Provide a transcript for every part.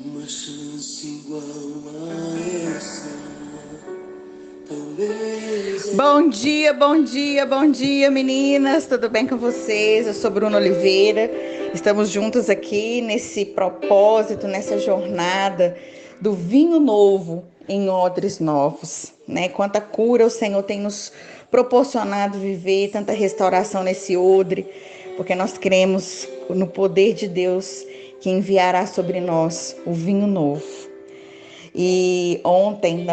Uma chance igual a essa, talvez. Bom dia, meninas. Tudo bem com vocês? Eu sou Bruna Oliveira. Estamos juntos aqui nesse propósito, nessa jornada do vinho novo em odres novos, né? Quanta cura o Senhor tem nos proporcionado viver, tanta restauração nesse odre, porque nós cremos no poder de Deus que enviará sobre nós o vinho novo. E ontem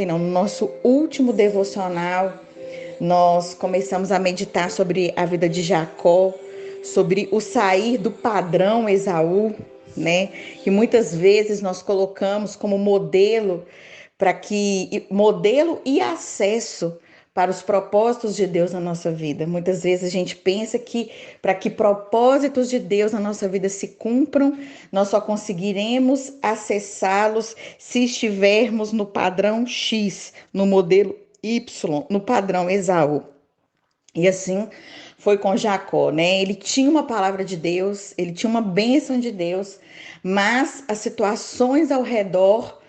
não, no nosso último devocional, nós começamos a meditar sobre a vida de Jacó, sobre o sair do padrão Esaú, né? Que muitas vezes nós colocamos como modelo modelo e acesso para os propósitos de Deus na nossa vida. Muitas vezes a gente pensa que para que propósitos de Deus na nossa vida se cumpram, nós só conseguiremos acessá-los se estivermos no padrão X, no modelo Y, no padrão Esaú. E assim foi com Jacó, né? Ele tinha uma palavra de Deus, ele tinha uma bênção de Deus, mas as situações ao redor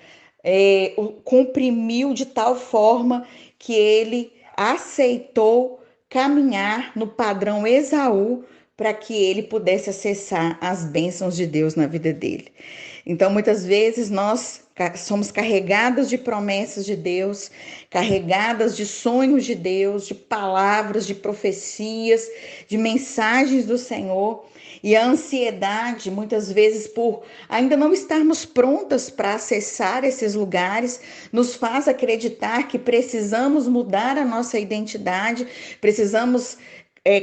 o comprimiu de tal forma que ele aceitou caminhar no padrão Esaú para que ele pudesse acessar as bênçãos de Deus na vida dele. Então, muitas vezes nós somos carregadas de promessas de Deus, carregadas de sonhos de Deus, de palavras, de profecias, de mensagens do Senhor. E a ansiedade, muitas vezes, por ainda não estarmos prontas para acessar esses lugares, nos faz acreditar que precisamos mudar a nossa identidade, precisamos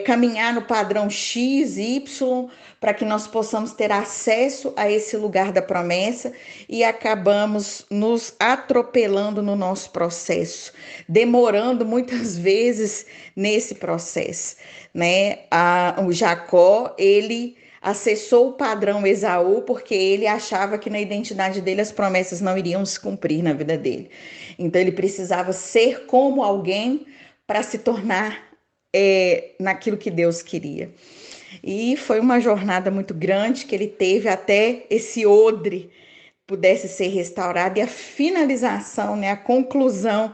caminhar no padrão X, Y, para que nós possamos ter acesso a esse lugar da promessa e acabamos nos atropelando no nosso processo, demorando muitas vezes nesse processo, né? O Jacó, ele acessou o padrão Esaú porque ele achava que na identidade dele as promessas não iriam se cumprir na vida dele. Então ele precisava ser como alguém para se tornar naquilo que Deus queria. E foi uma jornada muito grande que ele teve até esse odre pudesse ser restaurado e a finalização, né, a conclusão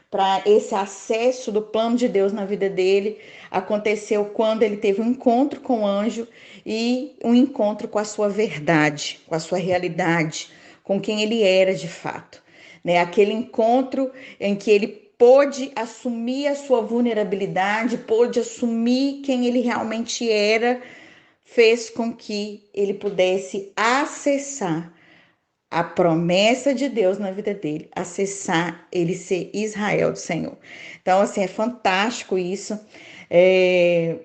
para esse acesso do plano de Deus na vida dele aconteceu quando ele teve um encontro com o anjo e um encontro com a sua verdade, com a sua realidade, com quem ele era de fato, né? Aquele encontro em que ele pôde assumir a sua vulnerabilidade, pôde assumir quem ele realmente era, fez com que ele pudesse acessar a promessa de Deus na vida dele, acessar ele ser Israel do Senhor. Então, assim, é fantástico isso,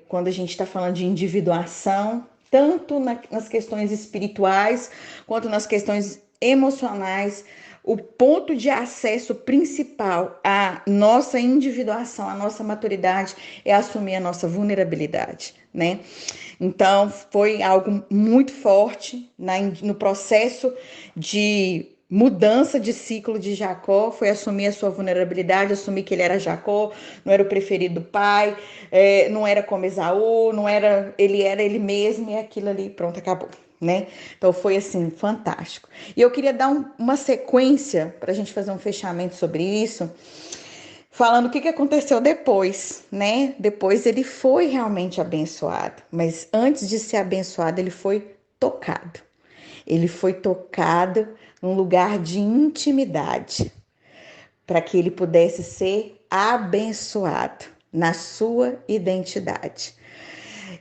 quando a gente está falando de individuação, tanto nas questões espirituais, quanto nas questões emocionais. O ponto de acesso principal à nossa individuação, à nossa maturidade, é assumir a nossa vulnerabilidade, né? Então, foi algo muito forte no processo de mudança de ciclo de Jacó, foi assumir a sua vulnerabilidade, assumir que ele era Jacó, não era o preferido do pai, não era como Esaú, não era ele mesmo, e aquilo ali, pronto, acabou. Né? Então foi assim, fantástico. E eu queria dar uma sequência para a gente fazer um fechamento sobre isso, falando o que aconteceu depois, né? Depois ele foi realmente abençoado, mas antes de ser abençoado, ele foi tocado. Ele foi tocado num lugar de intimidade, para que ele pudesse ser abençoado na sua identidade.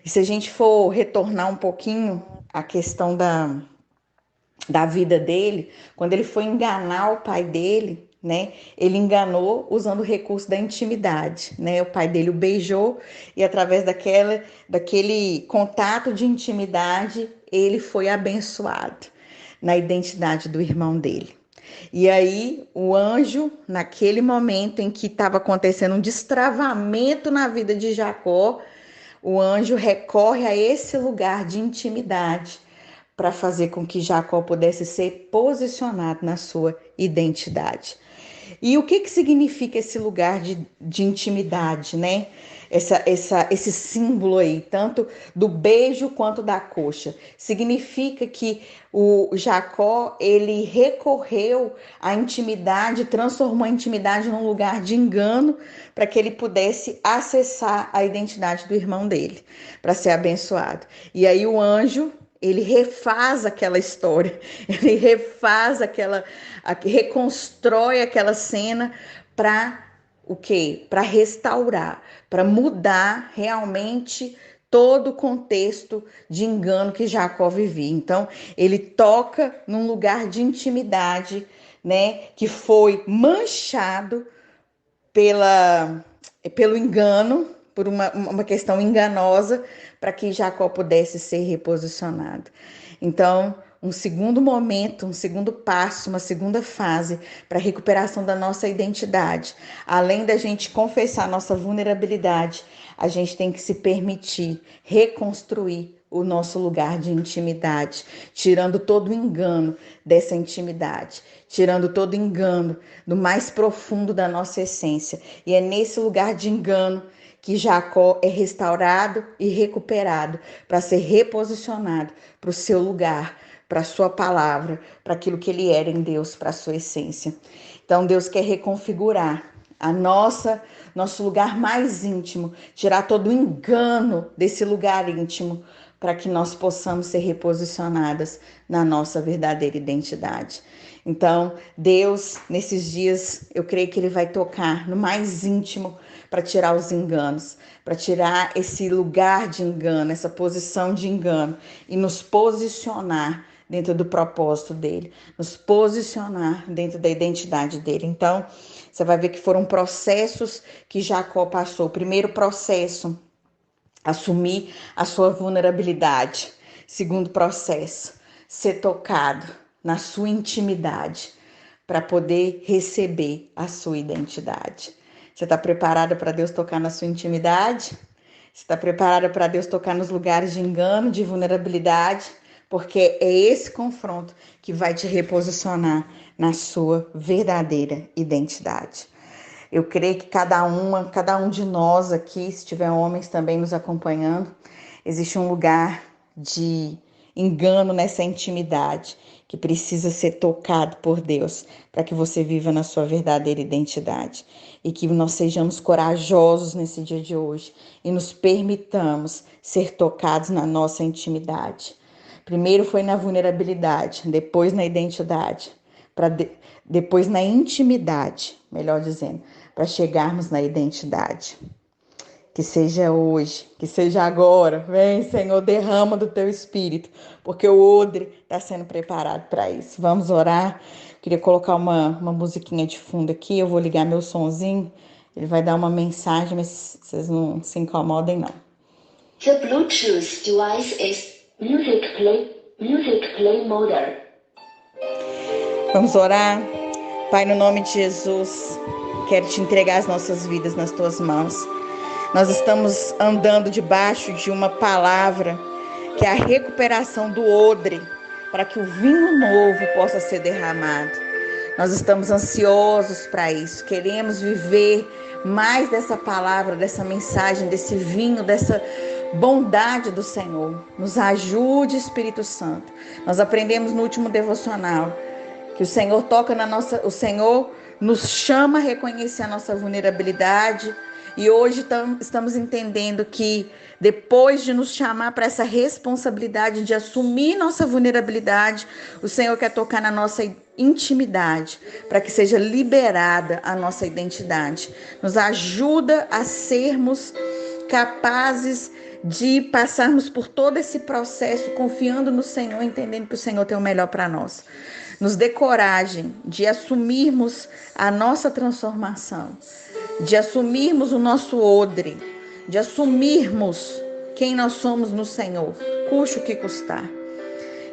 E se a gente for retornar um pouquinho a questão da vida dele, quando ele foi enganar o pai dele, né? Ele enganou usando o recurso da intimidade, né? O pai dele o beijou e através daquele contato de intimidade, ele foi abençoado na identidade do irmão dele. E aí, o anjo, naquele momento em que estava acontecendo um destravamento na vida de Jacó, o anjo recorre a esse lugar de intimidade para fazer com que Jacó pudesse ser posicionado na sua identidade. E o que significa esse lugar de intimidade, né? Esse símbolo aí, tanto do beijo quanto da coxa. Significa que o Jacó, ele recorreu à intimidade, transformou a intimidade num lugar de engano, para que ele pudesse acessar a identidade do irmão dele, para ser abençoado. E aí o anjo, ele refaz aquela história, ele refaz reconstrói aquela cena para o quê? Para restaurar, para mudar realmente todo o contexto de engano que Jacó vivia. Então, ele toca num lugar de intimidade, né, que foi manchado pelo engano, por uma questão enganosa, para que Jacó pudesse ser reposicionado. Então, um segundo momento, um segundo passo, uma segunda fase para a recuperação da nossa identidade. Além da gente confessar nossa vulnerabilidade, a gente tem que se permitir reconstruir o nosso lugar de intimidade, tirando todo o engano dessa intimidade, tirando todo o engano do mais profundo da nossa essência. E é nesse lugar de engano que Jacó é restaurado e recuperado para ser reposicionado para o seu lugar, para a sua palavra, para aquilo que ele era em Deus, para a sua essência. Então Deus quer reconfigurar nosso lugar mais íntimo, tirar todo o engano desse lugar íntimo, para que nós possamos ser reposicionadas na nossa verdadeira identidade. Então, Deus, nesses dias, eu creio que Ele vai tocar no mais íntimo para tirar os enganos, para tirar esse lugar de engano, essa posição de engano e nos posicionar dentro do propósito dele, nos posicionar dentro da identidade dele. Então, você vai ver que foram processos que Jacó passou. O primeiro processo, assumir a sua vulnerabilidade. Segundo processo, ser tocado na sua intimidade para poder receber a sua identidade. Você está preparada para Deus tocar na sua intimidade? Você está preparada para Deus tocar nos lugares de engano, de vulnerabilidade? Porque é esse confronto que vai te reposicionar na sua verdadeira identidade. Eu creio que cada um de nós aqui, se tiver homens também nos acompanhando, existe um lugar de engano nessa intimidade que precisa ser tocado por Deus para que você viva na sua verdadeira identidade. E que nós sejamos corajosos nesse dia de hoje e nos permitamos ser tocados na nossa intimidade. Primeiro foi na vulnerabilidade, depois na identidade, depois na intimidade, melhor dizendo, para chegarmos na identidade. Que seja hoje, que seja agora. Vem, Senhor, derrama do teu espírito, porque o odre está sendo preparado para isso. Vamos orar. Queria colocar uma musiquinha de fundo aqui. Eu vou ligar meu sonzinho. Ele vai dar uma mensagem, mas vocês não se incomodem, não. The Bluetooth device is music play mode. Vamos orar. Pai, no nome de Jesus, quero te entregar as nossas vidas nas tuas mãos. Nós estamos andando debaixo de uma palavra que é a recuperação do odre, para que o vinho novo possa ser derramado. Nós estamos ansiosos para isso, queremos viver mais dessa palavra, dessa mensagem, desse vinho, dessa bondade do Senhor. Nos ajude, Espírito Santo. Nós aprendemos no último devocional que o Senhor toca o Senhor nos chama a reconhecer a nossa vulnerabilidade. E hoje estamos entendendo que depois de nos chamar para essa responsabilidade de assumir nossa vulnerabilidade, o Senhor quer tocar na nossa intimidade, para que seja liberada a nossa identidade. Nos ajuda a sermos capazes de passarmos por todo esse processo, confiando no Senhor, entendendo que o Senhor tem o melhor para nós. Nos dê coragem de assumirmos a nossa transformação, de assumirmos o nosso odre, de assumirmos quem nós somos no Senhor, custe o que custar.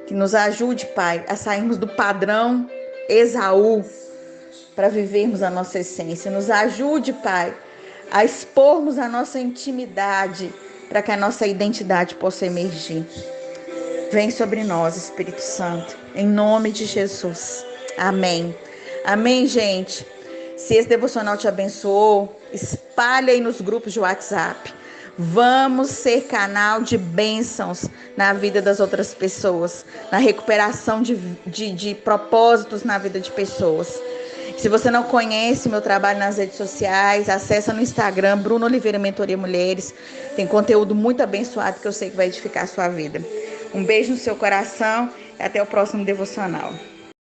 Que nos ajude, Pai, a sairmos do padrão Esaú para vivermos a nossa essência. Nos ajude, Pai, a expormos a nossa intimidade para que a nossa identidade possa emergir. Vem sobre nós, Espírito Santo, em nome de Jesus. Amém. Amém, gente. Se esse devocional te abençoou, espalhe aí nos grupos de WhatsApp. Vamos ser canal de bênçãos na vida das outras pessoas, na recuperação de propósitos na vida de pessoas. Se você não conhece meu trabalho nas redes sociais, acessa no Instagram, Bruno Oliveira Mentoria Mulheres. Tem conteúdo muito abençoado que eu sei que vai edificar a sua vida. Um beijo no seu coração e até o próximo devocional.